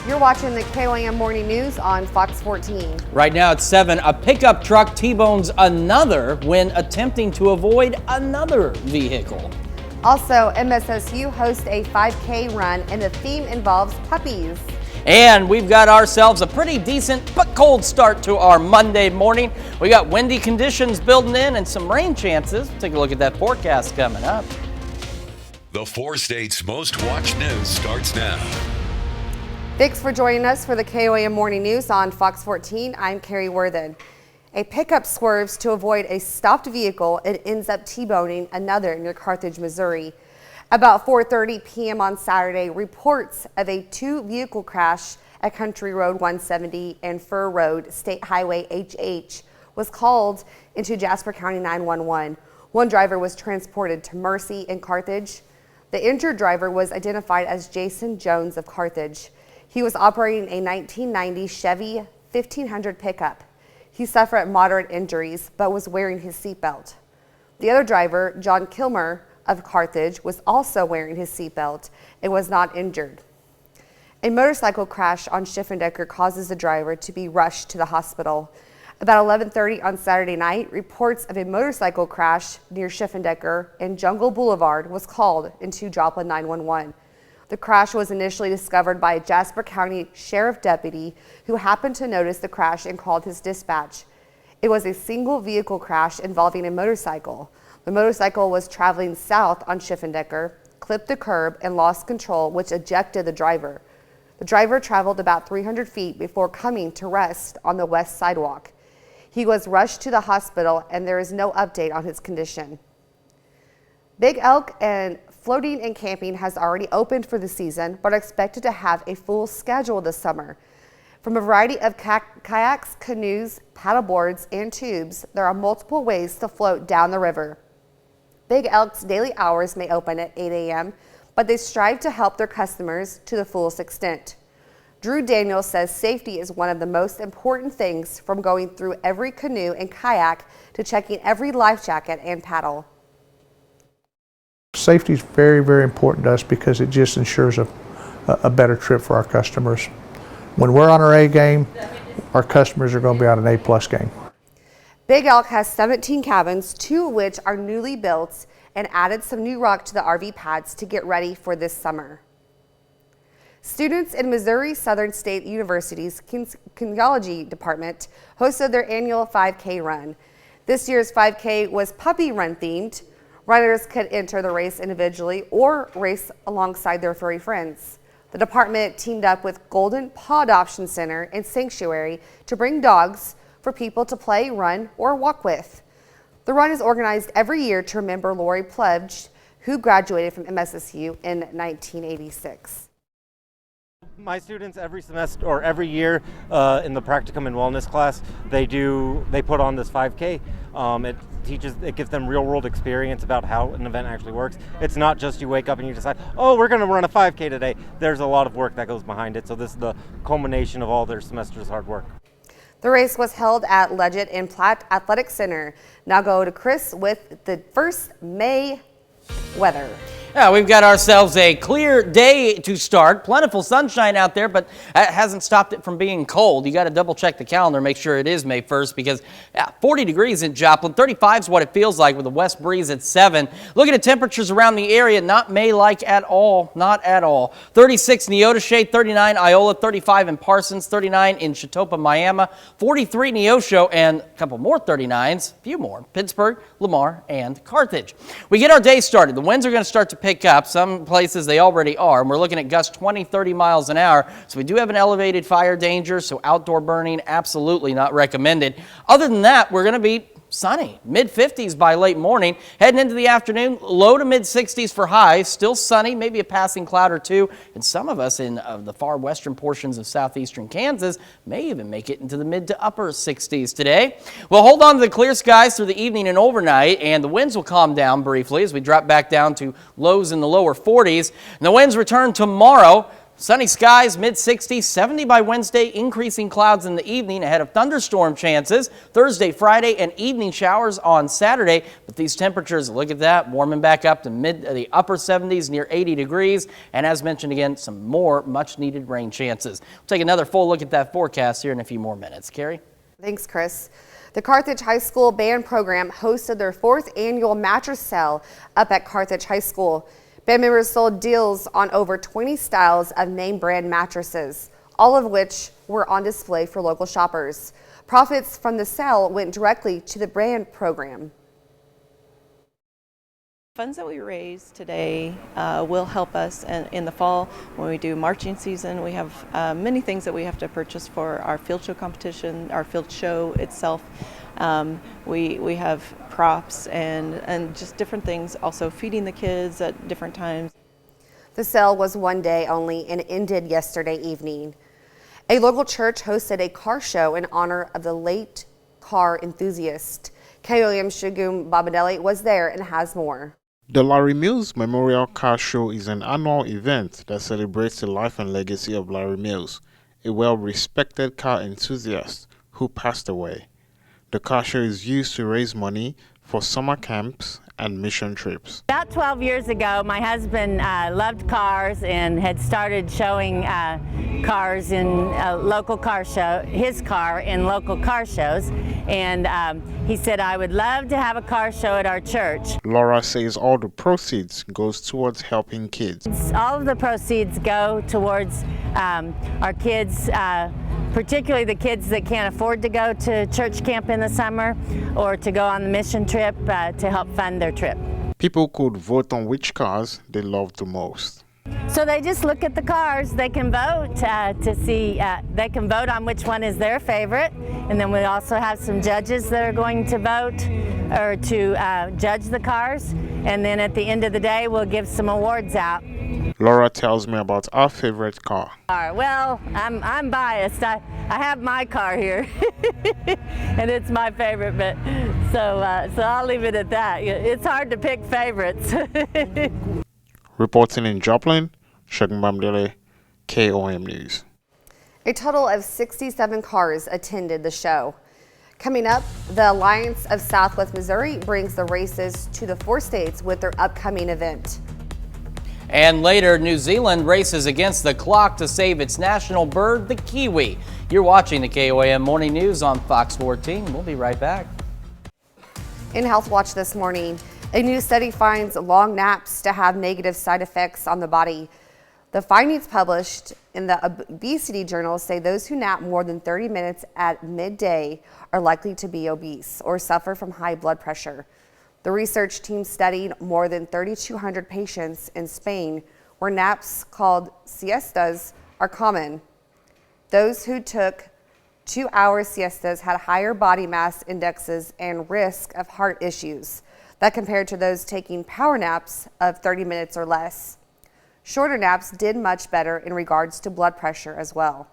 You're watching the KOAM Morning News on Fox 14. Right now at 7, a pickup truck T-bones another when attempting to avoid another vehicle. Also, MSSU hosts a 5K run and the theme involves puppies. And we've got ourselves a pretty decent but cold start to our Monday morning. We got windy conditions building in and some rain chances. Take a look at that forecast coming up. The 4 states' most watched news starts now. Thanks for joining us for the KOAM Morning News on Fox 14. I'm Carrie Worthen. A pickup swerves to avoid a stopped vehicle and ends up T-boning another near Carthage, Missouri. About 4:30 p.m. on Saturday, reports of a 2-vehicle crash at Country Road 170 and Fur Road State Highway HH was called into Jasper County 911. One driver was transported to Mercy in Carthage. The injured driver was identified as Jason Jones of Carthage. He was operating a 1990 Chevy 1500 pickup. He suffered moderate injuries but was wearing his seatbelt. The other driver, John Kilmer of Carthage, was also wearing his seatbelt and was not injured. A motorcycle crash on Schiffendecker causes the driver to be rushed to the hospital. About 11:30 on Saturday night, reports of a motorcycle crash near Schiffendecker and Jungle Boulevard was called into Joplin 911. The crash was initially discovered by a Jasper County Sheriff deputy who happened to notice the crash and called his dispatch. It was a single vehicle crash involving a motorcycle. The motorcycle was traveling south on Schiffendecker, clipped the curb, and lost control, which ejected the driver. The driver traveled about 300 feet before coming to rest on the west sidewalk. He was rushed to the hospital, and there is no update on his condition. Big Elk and Floating and Camping has already opened for the season, but are expected to have a full schedule this summer. From a variety of kayaks, canoes, paddleboards, and tubes, there are multiple ways to float down the river. Big Elk's daily hours may open at 8 a.m., but they strive to help their customers to the fullest extent. Drew Daniels says safety is one of the most important things, from going through every canoe and kayak to checking every life jacket and paddle. Safety is very, very important to us because it just ensures a better trip for our customers. When we're on our A game, our customers are going to be on an A+ game. Big Elk has 17 cabins, 2 of which are newly built, and added some new rock to the RV pads to get ready for this summer. Students in Missouri Southern State University's Kinesiology Department hosted their annual 5K run. This year's 5K was puppy run themed. Runners could enter the race individually or race alongside their furry friends. The department teamed up with Golden Paw Adoption Center and Sanctuary to bring dogs for people to play, run, or walk with. The run is organized every year to remember Lori Pledge, who graduated from MSSU in 1986. My students every semester or every year in the practicum and wellness class, they put on this 5K. It gives them real world experience about how an event actually works. It's not just you wake up and you decide, oh, we're going to run a 5K today. There's a lot of work that goes behind it. So this is the culmination of all their semester's hard work. The race was held at Leggett and Platt Athletic Center. Now go to Chris with the first May weather. Yeah, we've got ourselves a clear day to start. Plentiful sunshine out there, but that hasn't stopped it from being cold. You got to double check the calendar, make sure it is May 1st, because 40 degrees in Joplin. 35 is what it feels like with a west breeze at 7. Looking at temperatures around the area, not May-like at all. Not at all. 36 Neodesha, 39 Iola, 35 in Parsons, 39 in Chautauqua, Miami, 43 Neosho, and a couple more 39s, a few more, Pittsburgh, Lamar, and Carthage. We get our day started. The winds are going to start to pick up. Some places they already are, and we're looking at gusts 20, 30 miles an hour. So we do have an elevated fire danger, so outdoor burning absolutely not recommended. Other than that, we're going to be sunny, mid-50s by late morning. Heading into the afternoon, low to mid-60s for highs. Still sunny, maybe a passing cloud or two. And some of us in the far western portions of southeastern Kansas may even make it into the mid to upper 60s today. We'll hold on to the clear skies through the evening and overnight, and the winds will calm down briefly as we drop back down to lows in the lower 40s. And the winds return tomorrow. Sunny skies, mid-60s, 70 by Wednesday, increasing clouds in the evening ahead of thunderstorm chances. Thursday, Friday, and evening showers on Saturday. But these temperatures, look at that, warming back up to the upper 70s, near 80 degrees. And as mentioned again, some more much-needed rain chances. We'll take another full look at that forecast here in a few more minutes. Carrie? Thanks, Chris. The Carthage High School Band Program hosted their 4th annual mattress sale up at Carthage High School. Band members sold deals on over 20 styles of name brand mattresses, all of which were on display for local shoppers. Profits from the sale went directly to the band program. Funds that we raise today will help us in the fall when we do marching season. We have many things that we have to purchase for our field show competition, our field show itself. We have props and just different things, also feeding the kids at different times. The sale was one day only and ended yesterday evening. A local church hosted a car show in honor of the late car enthusiast. KOAM Shugum Babadelli was there and has more. The Larry Mills Memorial Car Show is an annual event that celebrates the life and legacy of Larry Mills, a well-respected car enthusiast who passed away. The car show is used to raise money for summer camps and mission trips. About 12 years ago, my husband loved cars and had started showing cars in local car show, his car in local car shows. And he said, I would love to have a car show at our church. Laura says all the proceeds goes towards helping kids. All of the proceeds go towards our kids, particularly the kids that can't afford to go to church camp in the summer or to go on the mission trip to help fund their trip. People could vote on which cars they love the most. So they just look at the cars. They can vote to see, they can vote on which one is their favorite. And then we also have some judges that are going to vote or to judge the cars. And then at the end of the day, we'll give some awards out. Laura tells me about our favorite car. Well, I'm biased. I have my car here, and it's my favorite. But so I'll leave it at that. It's hard to pick favorites. Reporting in Joplin, Shugum Babadelli, KOAM News. A total of 67 cars attended the show. Coming up, the Alliance of Southwest Missouri brings the races to the 4 states with their upcoming event. And later, New Zealand races against the clock to save its national bird, the kiwi. You're watching the KOAM Morning News on Fox 14. We'll be right back. In Health Watch this morning, a new study finds long naps to have negative side effects on the body. The findings published in the Obesity Journal say those who nap more than 30 minutes at midday are likely to be obese or suffer from high blood pressure. The research team studied more than 3,200 patients in Spain where naps called siestas are common. Those who took 2-hour siestas had higher body mass indexes and risk of heart issues. That compared to those taking power naps of 30 minutes or less. Shorter naps did much better in regards to blood pressure as well.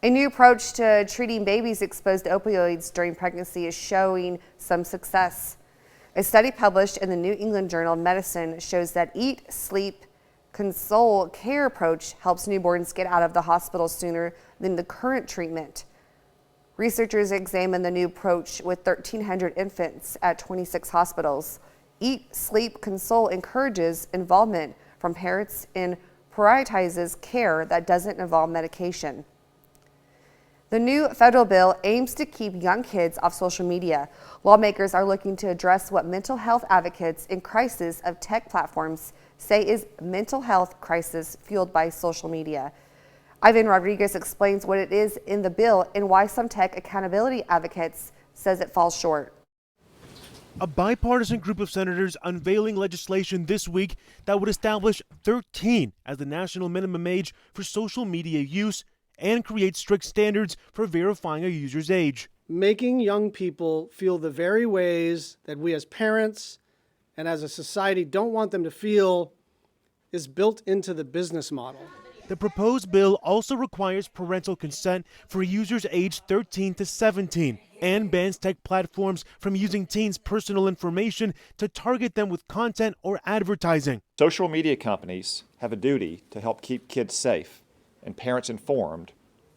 A new approach to treating babies exposed to opioids during pregnancy is showing some success. A study published in the New England Journal of Medicine shows that Eat, Sleep, Console care approach helps newborns get out of the hospital sooner than the current treatment. Researchers examined the new approach with 1,300 infants at 26 hospitals. Eat, Sleep, Console encourages involvement from parents and prioritizes care that doesn't involve medication. The new federal bill aims to keep young kids off social media. Lawmakers are looking to address what mental health advocates in crisis of tech platforms say is mental health crisis fueled by social media. Ivan Rodriguez explains what it is in the bill and why some tech accountability advocates says it falls short. A bipartisan group of senators unveiling legislation this week that would establish 13 as the national minimum age for social media use and create strict standards for verifying a user's age. Making young people feel the very ways that we as parents and as a society don't want them to feel is built into the business model. The proposed bill also requires parental consent for users aged 13 to 17 and bans tech platforms from using teens' personal information to target them with content or advertising. Social media companies have a duty to help keep kids safe and parents informed,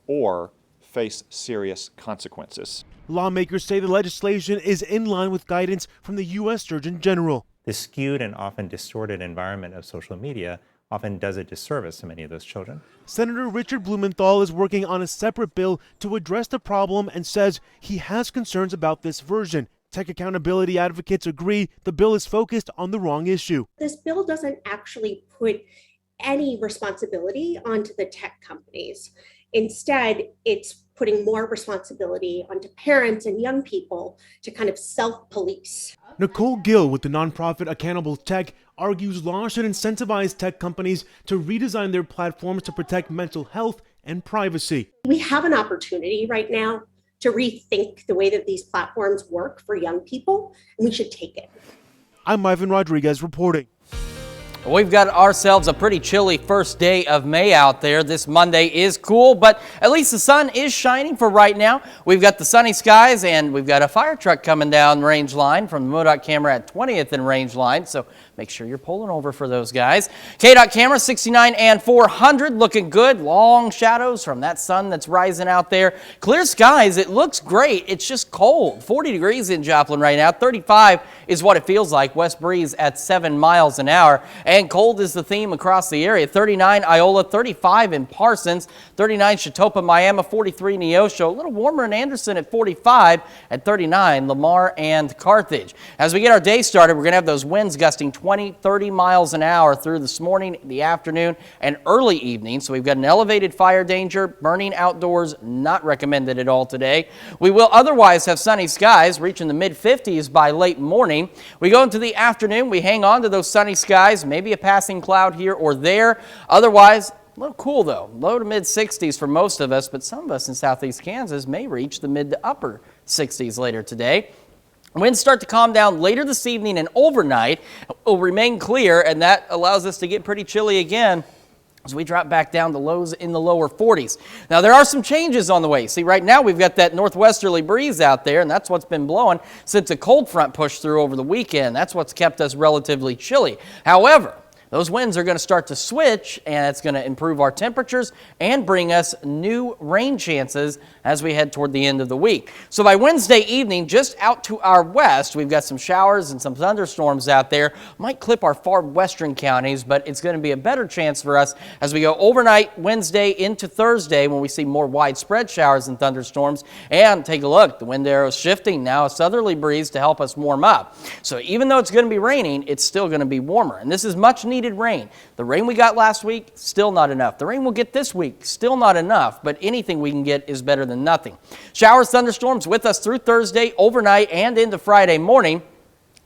or face serious consequences. Lawmakers say the legislation is in line with guidance from the U.S. Surgeon General. The skewed and often distorted environment of social media often does a disservice to many of those children. Senator Richard Blumenthal is working on a separate bill to address the problem and says he has concerns about this version. Tech accountability advocates agree the bill is focused on the wrong issue. This bill doesn't actually put any responsibility onto the tech companies. Instead, it's putting more responsibility onto parents and young people to kind of self-police. Nicole Gill with the nonprofit Accountable Tech argues law should incentivize tech companies to redesign their platforms to protect mental health and privacy. We have an opportunity right now to rethink the way that these platforms work for young people, and we should take it. I'm Ivan Rodriguez reporting. We've got ourselves a pretty chilly first day of May out there. This Monday is cool, but at least the sun is shining for right now. We've got the sunny skies, and we've got a fire truck coming down range line from the MoDOT camera at 20th and range line, so make sure you're pulling over for those guys. KDOT camera 69 and 400 looking good. Long shadows from that sun that's rising out there. Clear skies. It looks great. It's just cold. 40 degrees in Joplin right now. 35 is what it feels like. West breeze at 7 miles an hour. And cold is the theme across the area. 39 Iola, 35 in Parsons, 39 Chetopa, Miami, 43 Neosho. A little warmer in Anderson at 45, at 39 Lamar and Carthage. As we get our day started, we're going to have those winds gusting 20, 30 miles an hour through this morning, the afternoon, and early evening. So we've got an elevated fire danger. Burning outdoors, not recommended at all today. We will otherwise have sunny skies reaching the mid-50s by late morning. We go into the afternoon. We hang on to those sunny skies, maybe a passing cloud here or there. Otherwise, a little cool though. Low to mid-60s for most of us, but some of us in southeast Kansas may reach the mid to upper 60s later today. Winds start to calm down later this evening and overnight. Will remain clear, and that allows us to get pretty chilly again as we drop back down to lows in the lower 40s. Now, there are some changes on the way. See, right now we've got that northwesterly breeze out there, and that's what's been blowing since a cold front pushed through over the weekend. That's what's kept us relatively chilly. However, those winds are going to start to switch, and it's going to improve our temperatures and bring us new rain chances as we head toward the end of the week. So by Wednesday evening, just out to our west, we've got some showers and some thunderstorms out there. Might clip our far western counties, but it's going to be a better chance for us as we go overnight Wednesday into Thursday when we see more widespread showers and thunderstorms. And take a look, the wind arrow is shifting now, a southerly breeze to help us warm up. So even though it's going to be raining, it's still going to be warmer. And this is much needed rain. The rain we got last week, still not enough. The rain we'll get this week, still not enough, but anything we can get is better than nothing. Showers, thunderstorms with us through Thursday, overnight, and into Friday morning.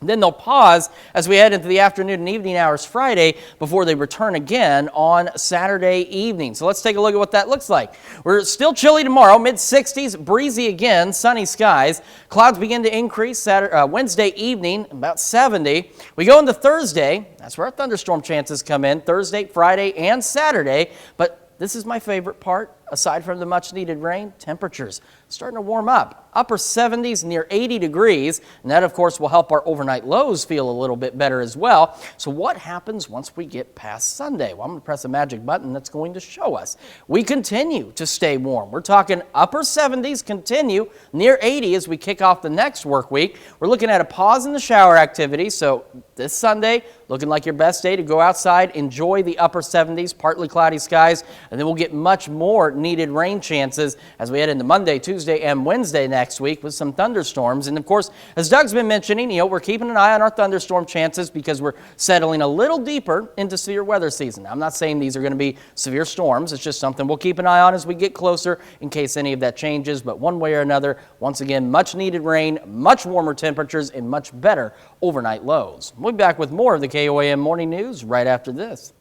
Then they'll pause as we head into the afternoon and evening hours Friday before they return again on Saturday evening. So let's take a look at what that looks like. We're still chilly tomorrow, mid-60s, breezy again, sunny skies. Clouds begin to increase Wednesday evening, about 70. We go into Thursday. That's where our thunderstorm chances come in, Thursday, Friday, and Saturday. But this is my favorite part. Aside from the much needed rain, temperatures starting to warm up. Upper 70s, near 80 degrees. And that, of course, will help our overnight lows feel a little bit better as well. So what happens once we get past Sunday? Well, I'm going to press a magic button that's going to show us. We continue to stay warm. We're talking upper 70s, continue near 80 as we kick off the next work week. We're looking at a pause in the shower activity. So this Sunday, looking like your best day to go outside, enjoy the upper 70s, partly cloudy skies, and then we'll get much more needed rain chances as we head into Monday, Tuesday, and Wednesday next week with some thunderstorms. And of course, as Doug's been mentioning, we're keeping an eye on our thunderstorm chances because we're settling a little deeper into severe weather season. I'm not saying these are going to be severe storms. It's just something we'll keep an eye on as we get closer in case any of that changes. But one way or another, once again, much needed rain, much warmer temperatures, and much better overnight lows. We'll be back with more of the KOAM Morning News right after this.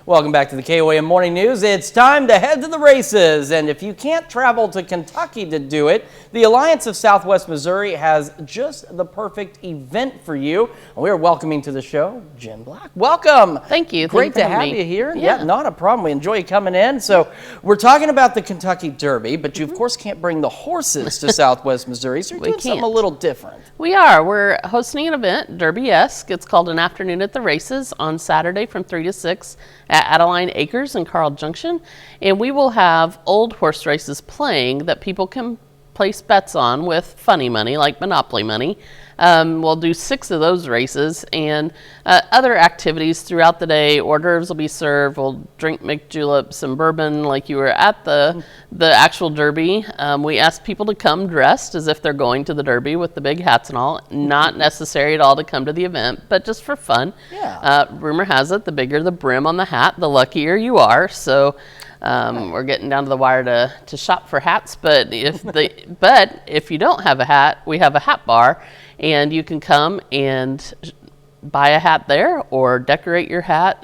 Welcome back to the KOAM Morning News. It's time to head to the races, and if you can't travel to Kentucky to do it, the Alliance of Southwest Missouri has just the perfect event for you. We are welcoming to the show Jen Black. Welcome. Thank you. Great to Thank you for have having you me. here. Yeah. Not a problem. We enjoy you coming in. So we're talking about the Kentucky Derby, but you of course can't bring the horses to Southwest Missouri, so you're doing something a little different. We are. We're hosting an event, Derby-esque. It's called An Afternoon at the Races on Saturday from 3 to 6 at Adeline Acres in Carl Junction. And we will have old horse races playing that people can place bets on with funny money, like Monopoly money. We'll do 6 of those races and other activities throughout the day. Hors d'oeuvres will be served. We'll drink McJuleps and bourbon like you were at the actual Derby. We ask people to come dressed as if they're going to the Derby with the big hats and all. Not necessary at all to come to the event, but just for fun. Yeah. Rumor has it, the bigger the brim on the hat, the luckier you are. So we're getting down to the wire to shop for hats, but if you don't have a hat, we have a hat bar, and you can come and buy a hat there or decorate your hat,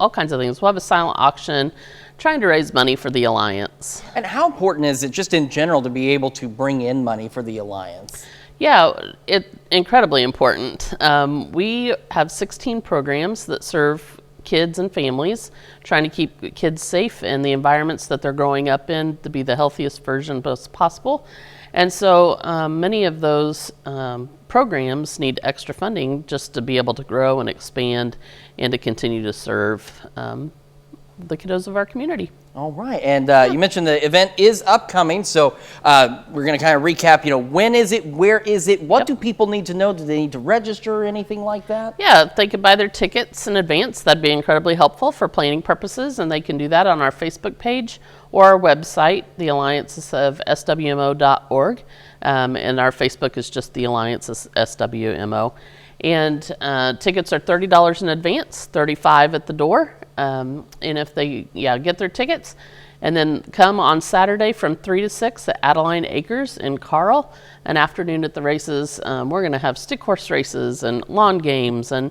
all kinds of things. We'll have a silent auction trying to raise money for the Alliance. And how important is it just in general to be able to bring in money for the Alliance? Yeah, it's incredibly important. We have 16 programs that serve kids and families, trying to keep kids safe in the environments that they're growing up in to be the healthiest version possible. And so many of those programs need extra funding just to be able to grow and expand and to continue to serve the kiddos of our community. All right, and you mentioned the event is upcoming, so we're going to kind of recap, when is it, where is it, what do people need to know? Do they need to register or anything like that? Yeah, if they could buy their tickets in advance, that'd be incredibly helpful for planning purposes, and they can do that on our Facebook page or our website, the Alliance of SWMO.org, and our Facebook is just the Alliance of SWMO. And tickets are $30 in advance, $35 at the door. And if they get their tickets and then come on Saturday from 3 to 6 at Adeline Acres in Carl, an afternoon at the races. We're going to have stick horse races and lawn games and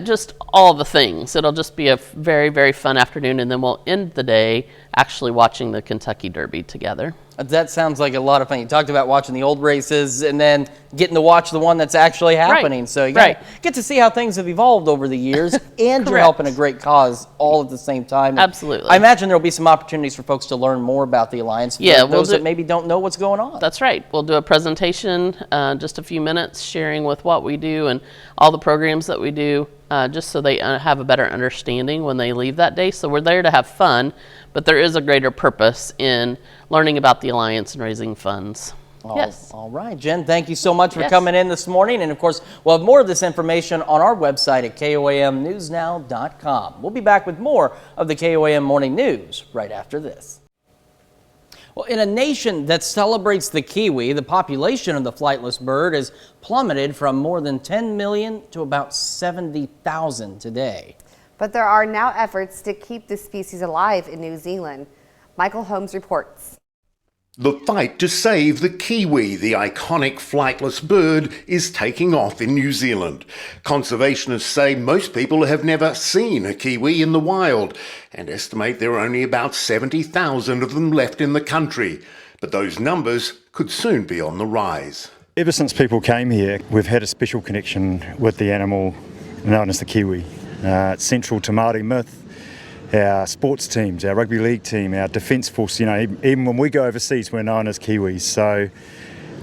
just all the things. It'll just be a very, very fun afternoon, and then we'll end the day actually watching the Kentucky Derby together. That sounds like a lot of fun. You talked about watching the old races and then getting to watch the one that's actually happening. So you get to see how things have evolved over the years, and you're helping a great cause all at the same time. Absolutely. I imagine there'll be some opportunities for folks to learn more about the Alliance for those that maybe don't know what's going on. That's right. We'll do a presentation, just a few minutes, sharing with what we do and all the programs that we do, just so they have a better understanding when they leave that day. So we're there to have fun, but there is a greater purpose in learning about the Alliance and raising funds. Yes. All right, Jen, thank you so much for coming in this morning. And of course, we'll have more of this information on our website at KOAMnewsnow.com. We'll be back with more of the KOAM Morning News right after this. Well, in a nation that celebrates the kiwi, the population of the flightless bird has plummeted from more than 10 million to about 70,000 today. But there are now efforts to keep the species alive in New Zealand. Michael Holmes reports. The fight to save the kiwi, the iconic flightless bird, is taking off in New Zealand. Conservationists say most people have never seen a kiwi in the wild and estimate there are only about 70,000 of them left in the country. But those numbers could soon be on the rise. Ever since people came here, we've had a special connection with the animal known as the kiwi. It's central to Māori myth. Our sports teams, our rugby league team, our defence force, even when we go overseas, we're known as Kiwis. So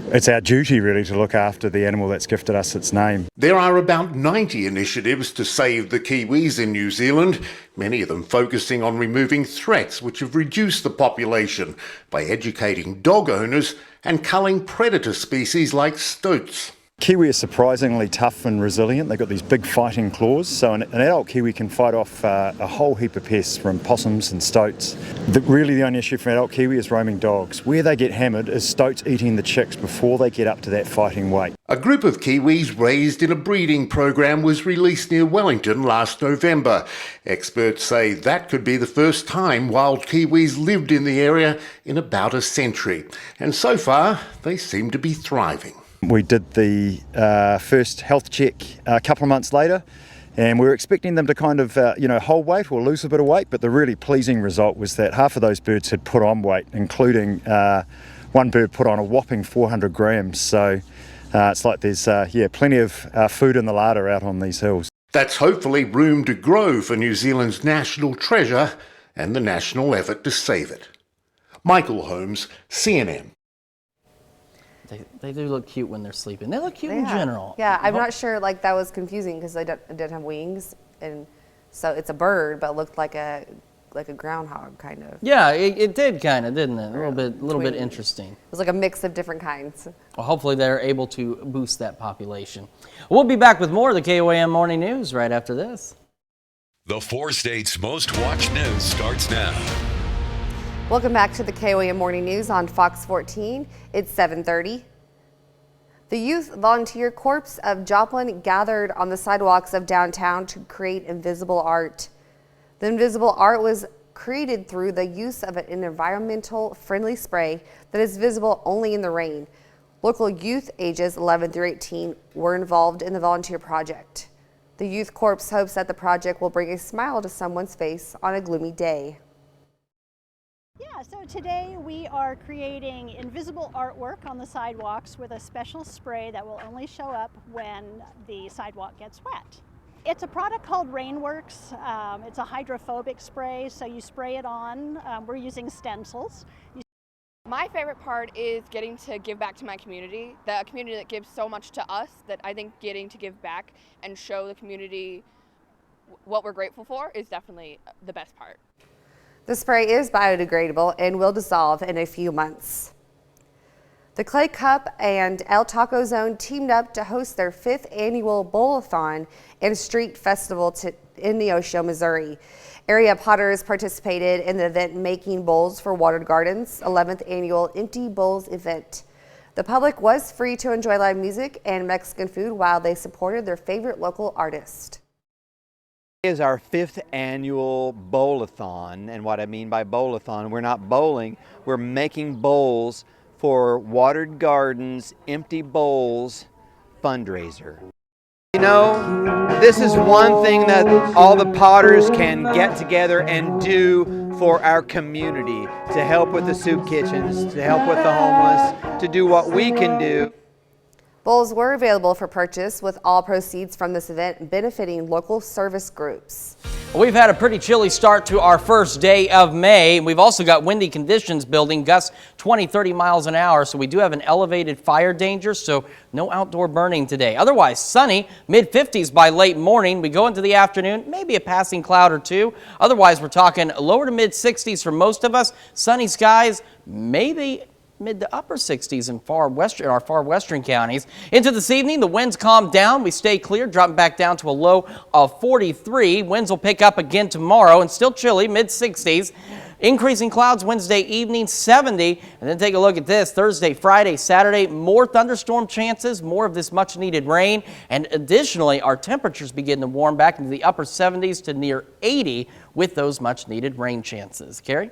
it's our duty really to look after the animal that's gifted us its name. There are about 90 initiatives to save the kiwis in New Zealand, many of them focusing on removing threats which have reduced the population by educating dog owners and culling predator species like stoats. Kiwi are surprisingly tough and resilient. They've got these big fighting claws, so an adult kiwi can fight off a whole heap of pests from possums and stoats. Really the only issue for an adult kiwi is roaming dogs. Where they get hammered is stoats eating the chicks before they get up to that fighting weight. A group of kiwis raised in a breeding program was released near Wellington last November. Experts say that could be the first time wild kiwis lived in the area in about a century. And so far, they seem to be thriving. We did the first health check a couple of months later, And we were expecting them to kind of, hold weight or lose a bit of weight, but the really pleasing result was that half of those birds had put on weight, including one bird put on a whopping 400 grams. So it's like there's, plenty of food in the larder out on these hills. That's hopefully room to grow for New Zealand's national treasure and the national effort to save it. Michael Holmes, CNN. They do look cute when they're sleeping. They look cute in general. Yeah, I'm not sure, like, that was confusing because they didn't have wings, and so it's a bird, but looked like a groundhog kind of. Yeah, it did kind of, didn't it? A little bit interesting. It was like a mix of different kinds. Well, hopefully they're able to boost that population. We'll be back with more of the KOAM Morning News right after this. The 4 states' most watched news starts now. Welcome back to the KOAM Morning News on Fox 14. It's 7:30. The Youth Volunteer Corps of Joplin gathered on the sidewalks of downtown to create invisible art. The invisible art was created through the use of an environmental friendly spray that is visible only in the rain. Local youth ages 11 through 18 were involved in the volunteer project. The Youth Corps hopes that the project will bring a smile to someone's face on a gloomy day. Yeah, so today we are creating invisible artwork on the sidewalks with a special spray that will only show up when the sidewalk gets wet. It's a product called Rainworks. It's a hydrophobic spray, so you spray it on. We're using stencils. My favorite part is getting to give back to my community, the community that gives so much to us, that I think getting to give back and show the community what we're grateful for is definitely the best part. The spray is biodegradable and will dissolve in a few months. The Clay Cup and El Taco Zone teamed up to host their 5th annual Bowl-a-thon and street festival in Neosho, Missouri. Area potters participated in the event making bowls for Watered Gardens' 11th annual Empty Bowls event. The public was free to enjoy live music and Mexican food while they supported their favorite local artist. Is our 5th annual bowl-a-thon, and what I mean by bowl-a-thon, we're not bowling, we're making bowls for Watered Gardens Empty Bowls fundraiser. You know, this is one thing that all the potters can get together and do for our community, to help with the soup kitchens, to help with the homeless, to do what we can do. Bowls were available for purchase, with all proceeds from this event benefiting local service groups. We've had a pretty chilly start to our first day of May. We've also got windy conditions building, gusts 20-30 miles an hour, so we do have an elevated fire danger, so no outdoor burning today. Otherwise, sunny, mid-50s by late morning. We go into the afternoon, maybe a passing cloud or two. Otherwise, we're talking lower to mid-60s for most of us. Sunny skies, maybe mid to upper 60s in our far western counties. Into this evening, the winds calm down. We stay clear, dropping back down to a low of 43. Winds will pick up again tomorrow and still chilly, mid 60s. Increasing clouds Wednesday evening, 70. And then take a look at this. Thursday, Friday, Saturday, more thunderstorm chances, more of this much needed rain. And additionally, our temperatures begin to warm back into the upper 70s to near 80 with those much needed rain chances. Carrie?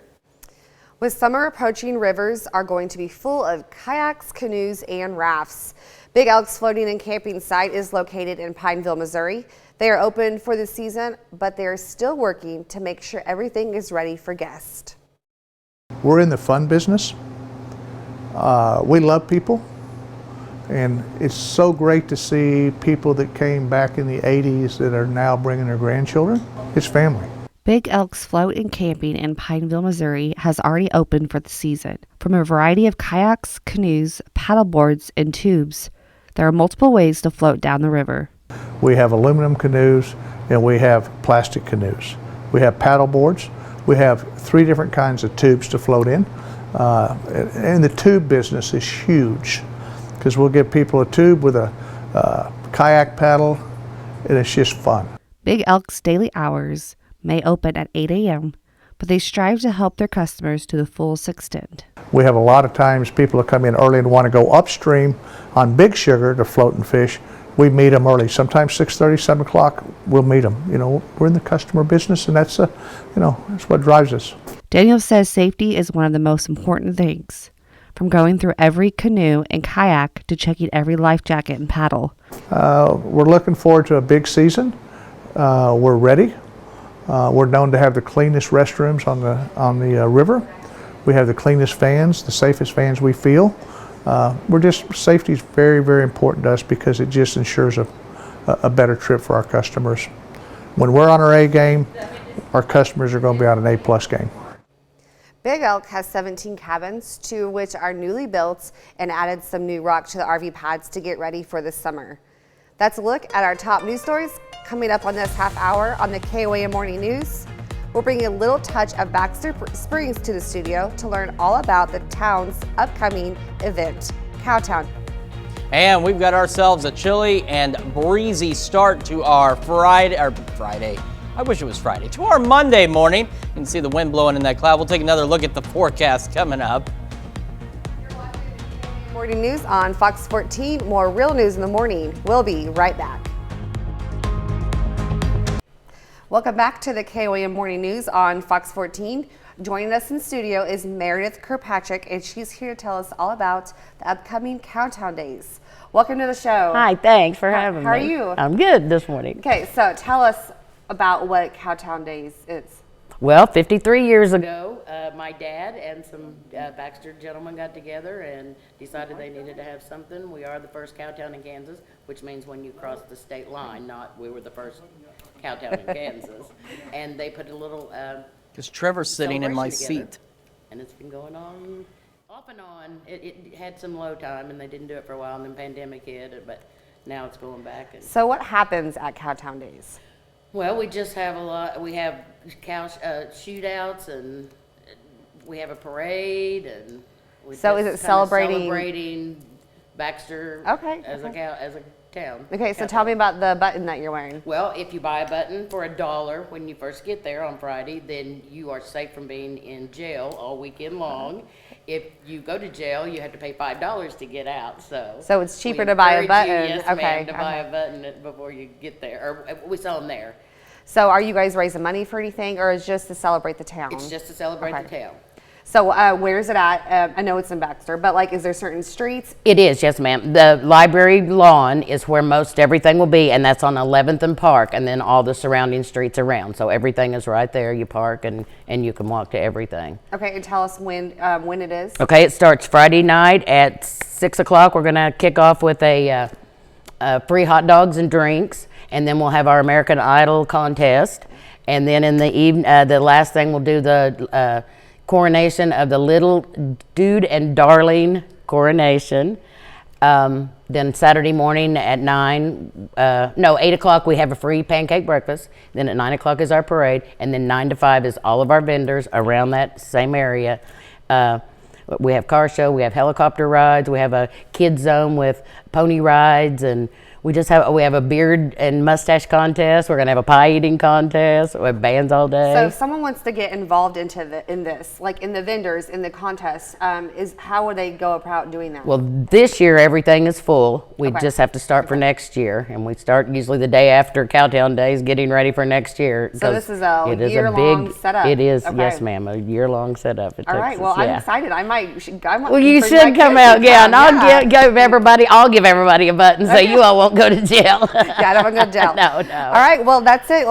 With summer approaching, rivers are going to be full of kayaks, canoes, and rafts. Big Elk's floating and camping site is located in Pineville, Missouri. They are open for the season, but they are still working to make sure everything is ready for guests. We're in the fun business. We love people, and it's so great to see people that came back in the 80s that are now bringing their grandchildren. It's family. Big Elk's Float and Camping in Pineville, Missouri has already opened for the season. From a variety of kayaks, canoes, paddleboards, and tubes, there are multiple ways to float down the river. We have aluminum canoes and we have plastic canoes. We have paddleboards. We have 3 different kinds of tubes to float in. And the tube business is huge because we'll give people a tube with a kayak paddle, and it's just fun. Big Elk's daily hours may open at 8 a.m., but they strive to help their customers to the fullest extent. We have a lot of times people that come in early and want to go upstream on Big Sugar to float and fish. We meet them early, sometimes 6:30, 7 o'clock, we'll meet them. You know, we're in the customer business, and that's that's what drives us. Daniel says safety is one of the most important things, from going through every canoe and kayak to checking every life jacket and paddle. We're looking forward to a big season. we're ready. We're known to have the cleanest restrooms on the river. We have the cleanest fans, the safest fans we feel. Safety is very, very important to us because it just ensures a better trip for our customers. When we're on our A game, our customers are going to be on an A+ game. Big Elk has 17 cabins, 2 of which are newly built, and added some new rock to the RV pads to get ready for the summer. That's a look at our top news stories coming up on this half hour on the KOAM Morning News. We're bringing a little touch of Baxter Springs to the studio to learn all about the town's upcoming event, Cowtown. And we've got ourselves a chilly and breezy start to our Friday. I wish it was Friday. To our Monday morning. You can see the wind blowing in that cloud. We'll take another look at the forecast coming up. Morning News on Fox 14. More real news in the morning. We'll be right back. Welcome back to the KOAM Morning News on Fox 14. Joining us in studio is Meredith Kirkpatrick, and she's here to tell us all about the upcoming Cowtown Days. Welcome to the show. Hi, thanks for having me. How are you? I'm good this morning. Okay, so tell us about what Cowtown Days is. Well, 53 years ago, my dad and some Baxter gentlemen got together and decided they needed to have something. We are the first Cowtown in Kansas, which means when you cross the state line, not we were the first Cowtown in Kansas. And they put a little Because Trevor's sitting in my celebration together. seat. And it's been going on off and on. It had some low time and they didn't do it for a while, and then pandemic hit, but now it's going back. And So what happens at Cowtown Days? well, we just have a lot. We have shootouts, and we have a parade, and we So just is it kinda celebrating Baxter as a town. Okay, so Cowtown. tell me about the button that you're wearing. Well, if you buy a button for $1 when you first get there on Friday, then you are safe from being in jail all weekend long. If you go to jail, you have to pay $5 to get out. So it's cheaper we to buy a encourage you, button. yes, Okay, ma'am, to buy okay. a button before you get there, or we sell them there. So are you guys raising money for anything, or is it just to celebrate the town? It's just to celebrate Okay. the town. So where is it at? I know it's in Baxter, but like, is there certain streets? It is, yes, ma'am. The library lawn is where most everything will be, and that's on 11th and Park, and then all the surrounding streets around. So everything is right there. You park, and you can walk to everything. Okay, and tell us when it is. Okay, it starts Friday night at 6 o'clock. We're going to kick off with a free hot dogs and drinks, and then we'll have our American Idol contest. And then in the evening, the last thing we'll do the coronation of the Little Dude and Darling coronation. Then Saturday morning at 8 o'clock, we have a free pancake breakfast. Then at 9 o'clock is our parade. And then 9 to 5 is all of our vendors around that same area. We have car show, we have helicopter rides, we have a kids zone with pony rides, and we have a beard and mustache contest. We're gonna have a pie eating contest. We have bands all day. So if someone wants to get involved in this, like in the vendors, in the contest, how would they go about doing that? Well, this year everything is full. We Okay. just have to start for next year, and we start usually the day after Cowtown Days, getting ready for next year. So this is a it is year-long big setup. It is, Okay. yes, ma'am, a year-long setup. All right. Well, I'm excited. I might. Well, you should come out, yeah, and I'll give everybody a button so you all won't go to jail. Yeah, I don't want to go to jail. No. All right. Well, that's it.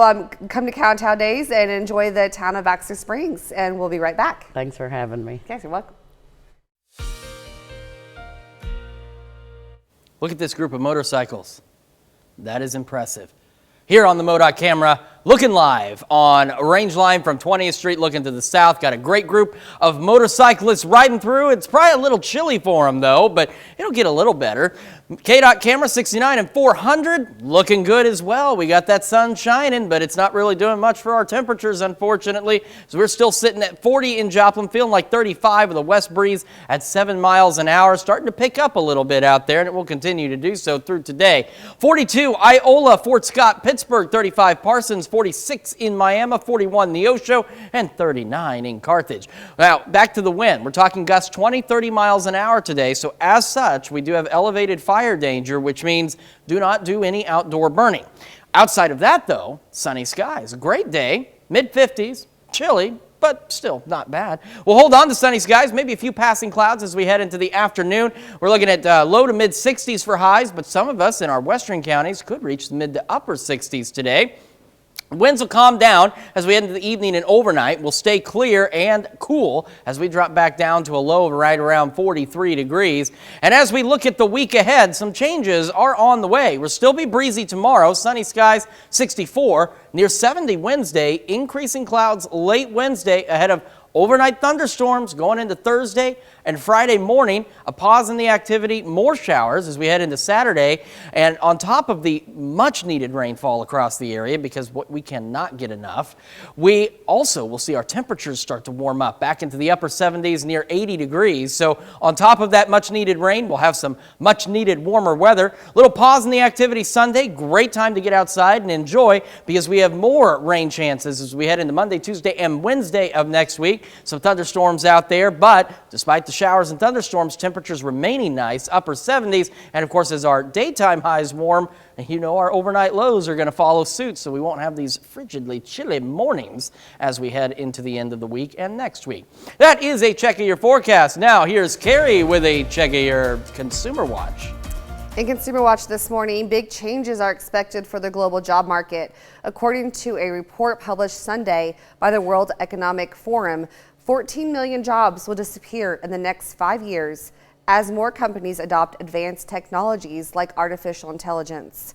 Come to Cowtown Days and enjoy the town of Baxter Springs, and we'll be right back. Thanks for having me. Okay, you're welcome. Look at this group of motorcycles. That is impressive. Here on the MoDOT camera, looking live on Range Line from 20th Street, looking to the south. Got a great group of motorcyclists riding through. It's probably a little chilly for them, though, but it'll get a little better. KDOT camera 69 and 400, looking good as well. We got that sun shining, but it's not really doing much for our temperatures, unfortunately. So we're still sitting at 40 in Joplin, feeling like 35 with a west breeze at 7 miles an hour. Starting to pick up a little bit out there, and it will continue to do so through today. 42 Iola, Fort Scott, Pittsburgh, 35 Parsons, 46 in Miami, 41 Neosho, and 39 in Carthage. Now, back to the wind. We're talking gusts 20, 30 miles an hour today. So as such, we do have elevated fire danger, which means do not do any outdoor burning. Outside of that, though, sunny skies. A great day, mid-50s, chilly, but still not bad. We'll hold on to sunny skies, maybe a few passing clouds as we head into the afternoon. We're looking at low to mid-60s for highs, but some of us in our western counties could reach the mid to upper 60s today. Winds will calm down as we head into the evening and overnight. We'll stay clear and cool as we drop back down to a low of right around 43 degrees. And as we look at the week ahead, some changes are on the way. We'll still be breezy tomorrow, sunny skies 64, near 70 Wednesday, increasing clouds late Wednesday ahead of overnight thunderstorms going into Thursday and Friday morning. A pause in the activity, more showers as we head into Saturday. And on top of the much needed rainfall across the area, because we cannot get enough, we also will see our temperatures start to warm up back into the upper 70s, near 80 degrees. So on top of that much needed rain, we'll have some much needed warmer weather. Little pause in the activity Sunday. Great time to get outside and enjoy, because we have more rain chances as we head into Monday, Tuesday, and Wednesday of next week. Some thunderstorms out there, but despite the showers and thunderstorms, temperatures remaining nice, upper 70s. And of course, as our daytime highs warm, you know our overnight lows are going to follow suit, so we won't have these frigidly chilly mornings as we head into the end of the week and next week. That is a check of your forecast. Now here's Carrie with a check of your Consumer Watch. In Consumer Watch this morning, big changes are expected for the global job market. According to a report published Sunday by the World Economic Forum, 14 million jobs will disappear in the next 5 years as more companies adopt advanced technologies like artificial intelligence.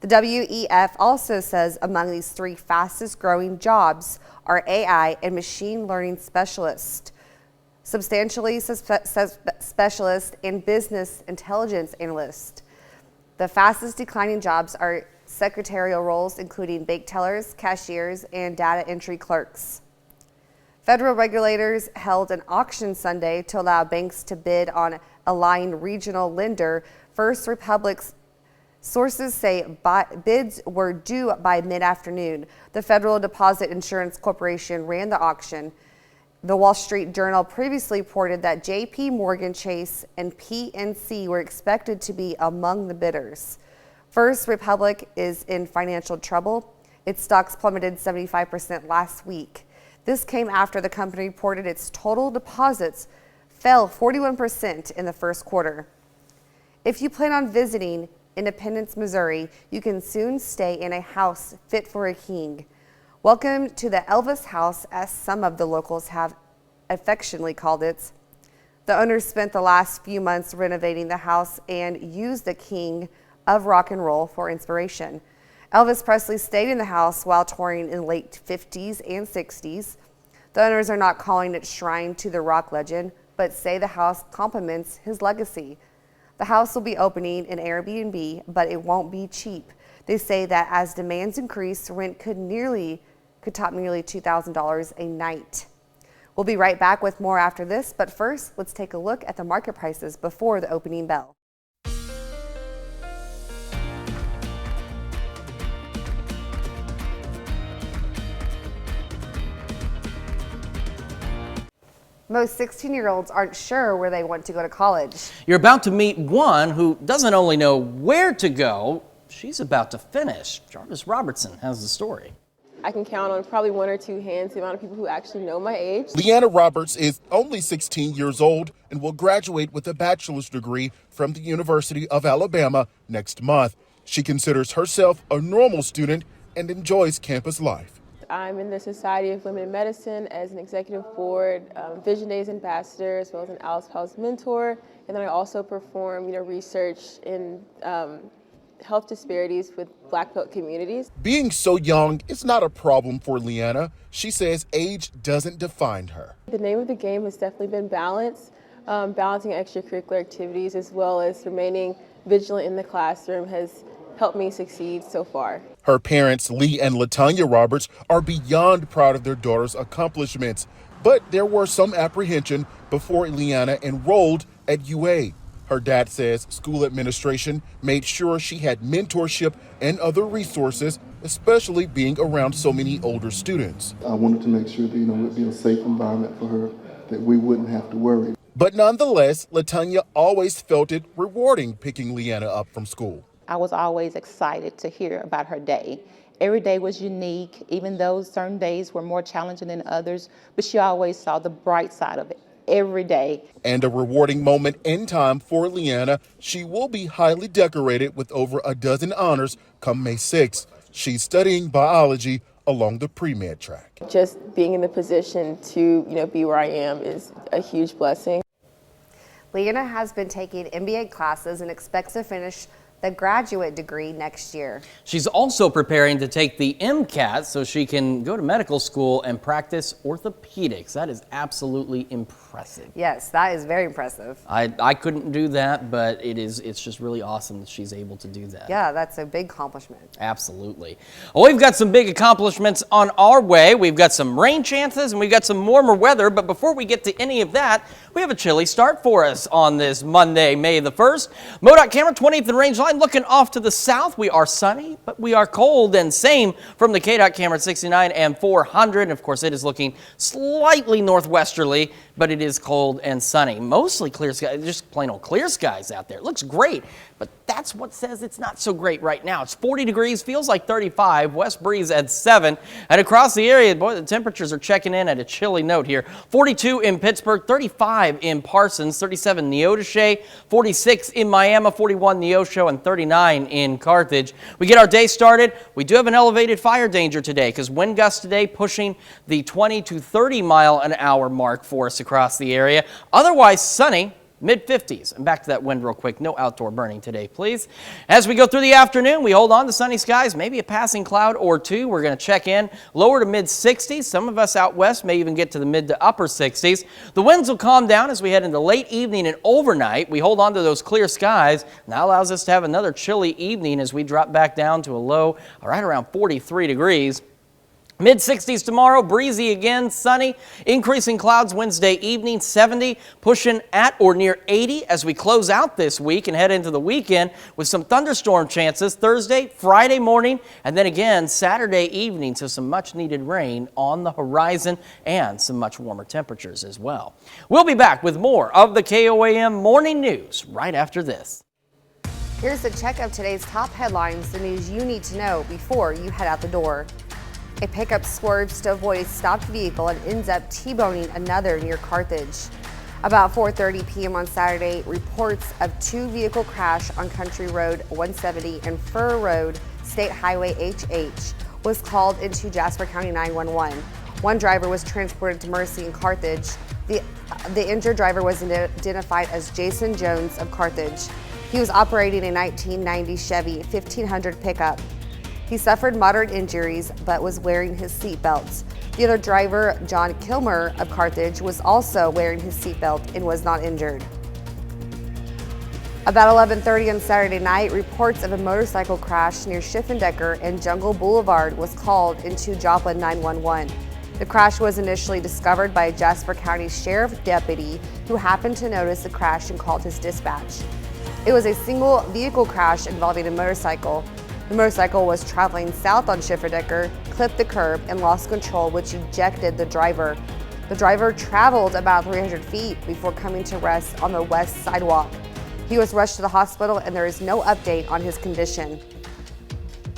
The WEF also says among these 3 fastest growing jobs are AI and machine learning specialists, substantially specialist, and business intelligence analyst. The fastest declining jobs are secretarial roles, including bank tellers, cashiers, and data entry clerks. Federal regulators held an auction Sunday to allow banks to bid on Aligned regional lender First Republic's. Sources say bids were due by mid-afternoon. The Federal Deposit Insurance Corporation ran the auction. The Wall Street Journal previously reported that JP Morgan Chase and PNC were expected to be among the bidders. First Republic is in financial trouble. Its stocks plummeted 75% last week. This came after the company reported its total deposits fell 41% in the first quarter. If you plan on visiting Independence, Missouri, you can soon stay in a house fit for a king. Welcome to the Elvis House, as some of the locals have affectionately called it. The owners spent the last few months renovating the house and used the king of rock and roll for inspiration. Elvis Presley stayed in the house while touring in late 50s and 60s. The owners are not calling it shrine to the rock legend, but say the house complements his legacy. The house will be opening an Airbnb, but it won't be cheap. They say that as demands increase, rent could top nearly $2,000 a night. We'll be right back with more after this, but first, let's take a look at the market prices before the opening bell. Most 16-year-olds aren't sure where they want to go to college. You're about to meet one who doesn't only know where to go, she's about to finish. Jarvis Robertson has the story. I can count on probably 1 or 2 hands the amount of people who actually know my age. Leanna Roberts is only 16 years old and will graduate with a bachelor's degree from the University of Alabama next month. She considers herself a normal student and enjoys campus life. I'm in the Society of Women in Medicine as an executive board, Vision Days ambassador, as well as an Alice House mentor. And then I also perform, research in health disparities with Black belt communities. Being so young is not a problem for Leanna. She says age doesn't define her. The name of the game has definitely been balance, balancing extracurricular activities as well as remaining vigilant in the classroom has helped me succeed so far. Her parents, Lee and Latanya Roberts, are beyond proud of their daughter's accomplishments. But there were some apprehension before Leanna enrolled at UA. Her dad says school administration made sure she had mentorship and other resources, especially being around so many older students. I wanted to make sure that, it would be a safe environment for her, that we wouldn't have to worry. But nonetheless, Latanya always felt it rewarding picking Leanna up from school. I was always excited to hear about her day. Every day was unique, even though certain days were more challenging than others, but she always saw the bright side of it every day. And a rewarding moment in time for Leanna. She will be highly decorated with over a dozen honors come May 6th. She's studying biology along the pre-med track. Just being in the position to, be where I am is a huge blessing. Leanna has been taking MBA classes and expects to finish the graduate degree next year. She's also preparing to take the MCAT so she can go to medical school and practice orthopedics. That is absolutely impressive. Yes, that is very impressive. I couldn't do that, but it's just really awesome that she's able to do that. Yeah, that's a big accomplishment. Absolutely. Well, we've got some big accomplishments on our way. We've got some rain chances and we've got some warmer weather, but before we get to any of that, we have a chilly start for us on this Monday, May the 1st. MoDOT camera 20th and range line looking off to the south. We are sunny, but we are cold, and same from the KDOT camera 69 and 400. And of course, it is looking slightly northwesterly, but it is cold and sunny. Mostly clear skies, just plain old clear skies out there. It looks great, but that's what says it's not so great right now. It's 40 degrees, feels like 35, west breeze at 7. And across the area, boy, the temperatures are checking in at a chilly note here. 42 in Pittsburgh, 35 in Parsons, 37 Neodesha, 46 in Miami, 41 Neosho, and 39 in Carthage. We get our day started. We do have an elevated fire danger today because wind gusts today pushing the 20 to 30 mile an hour mark for us across the area. Otherwise sunny. Mid-50s. And back to that wind real quick. No outdoor burning today, please. As we go through the afternoon, we hold on to sunny skies, maybe a passing cloud or two. We're going to check in lower to mid-60s. Some of us out west may even get to the mid to upper 60s. The winds will calm down as we head into late evening and overnight. We hold on to those clear skies, and that allows us to have another chilly evening as we drop back down to a low right around 43 degrees. Mid-60s tomorrow, breezy again, sunny, increasing clouds Wednesday evening, 70, pushing at or near 80 as we close out this week and head into the weekend with some thunderstorm chances Thursday, Friday morning, and then again Saturday evening, so some much-needed rain on the horizon and some much warmer temperatures as well. We'll be back with more of the KOAM Morning News right after this. Here's a check of today's top headlines, the news you need to know before you head out the door. A pickup swerves to avoid a stopped vehicle and ends up T-boning another near Carthage. About 4:30 p.m. on Saturday, reports of two-vehicle crash on Country Road 170 and Fur Road State Highway HH was called into Jasper County 911. One driver was transported to Mercy in Carthage. The injured driver was identified as Jason Jones of Carthage. He was operating a 1990 Chevy 1500 pickup. He suffered moderate injuries but was wearing his seatbelt. The other driver, John Kilmer of Carthage, was also wearing his seatbelt and was not injured. About 11:30 on Saturday night, reports of a motorcycle crash near Schiffendecker and Jungle Boulevard was called into Joplin 911. The crash was initially discovered by a Jasper County Sheriff deputy who happened to notice the crash and called his dispatch. It was a single vehicle crash involving a motorcycle. The motorcycle was traveling south on Schiffendecker, clipped the curb, and lost control, which ejected the driver. The driver traveled about 300 feet before coming to rest on the west sidewalk. He was rushed to the hospital, and there is no update on his condition.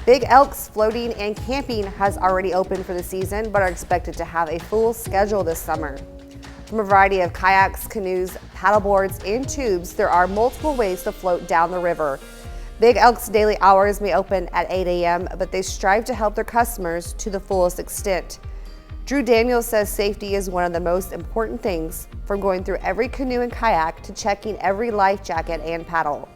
Big Elks Floating and Camping has already opened for the season, but are expected to have a full schedule this summer. From a variety of kayaks, canoes, paddleboards, and tubes, there are multiple ways to float down the river. Big Elk's daily hours may open at 8 a.m., but they strive to help their customers to the fullest extent. Drew Daniels says safety is one of the most important things, from going through every canoe and kayak to checking every life jacket and paddle.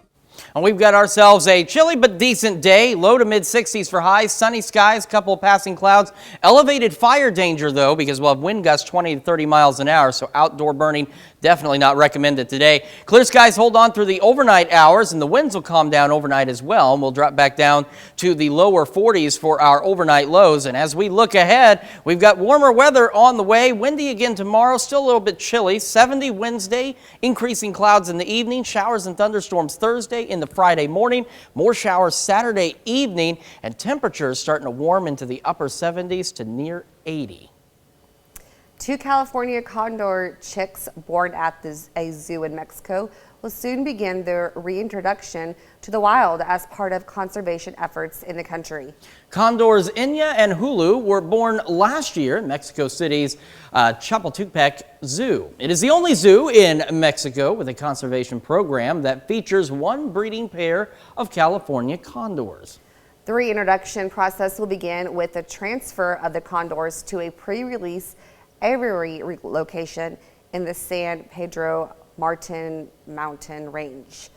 And we've got ourselves a chilly but decent day, low to mid-60s for highs, sunny skies, couple of passing clouds. Elevated fire danger, though, because we'll have wind gusts 20 to 30 miles an hour, so outdoor burning definitely not recommended today. Clear skies hold on through the overnight hours, and the winds will calm down overnight as well, and we'll drop back down to the lower 40s for our overnight lows. And as we look ahead, we've got warmer weather on the way. Windy again tomorrow, still a little bit chilly. 70 Wednesday, increasing clouds in the evening, showers and thunderstorms Thursday into Friday morning, more showers Saturday evening, and temperatures starting to warm into the upper 70s to near 80. Two California condor chicks born at a zoo in Mexico will soon begin their reintroduction to the wild as part of conservation efforts in the country. Condors Inya and Hulu were born last year in Mexico City's Chapultepec Zoo. It is the only zoo in Mexico with a conservation program that features one breeding pair of California condors. The reintroduction process will begin with the transfer of the condors to a pre-release aviary location in the San Pedro Martin mountain range.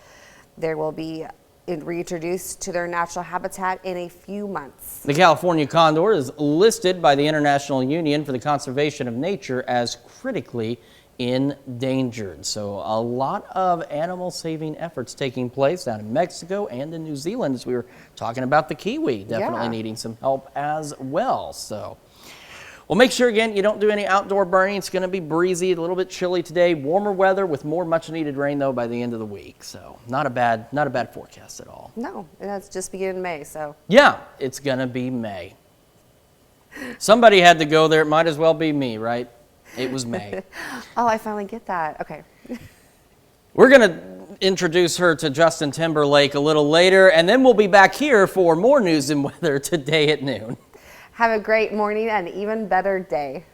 They will be reintroduced to their natural habitat in a few months. The California condor is listed by the International Union for the Conservation of Nature as critically endangered. So a lot of animal saving efforts taking place down in Mexico and in New Zealand, as we were talking about the kiwi definitely needing some help as well. So well, make sure again you don't do any outdoor burning. It's going to be breezy, a little bit chilly today. Warmer weather with more much needed rain though by the end of the week. So not a bad forecast at all. No, and that's just beginning May. So yeah, it's going to be May. Somebody had to go there. It might as well be me, right? It was May. Oh, I finally get that. Okay. We're going to introduce her to Justin Timberlake a little later, and then we'll be back here for more news and weather today at noon. Have a great morning and even better day.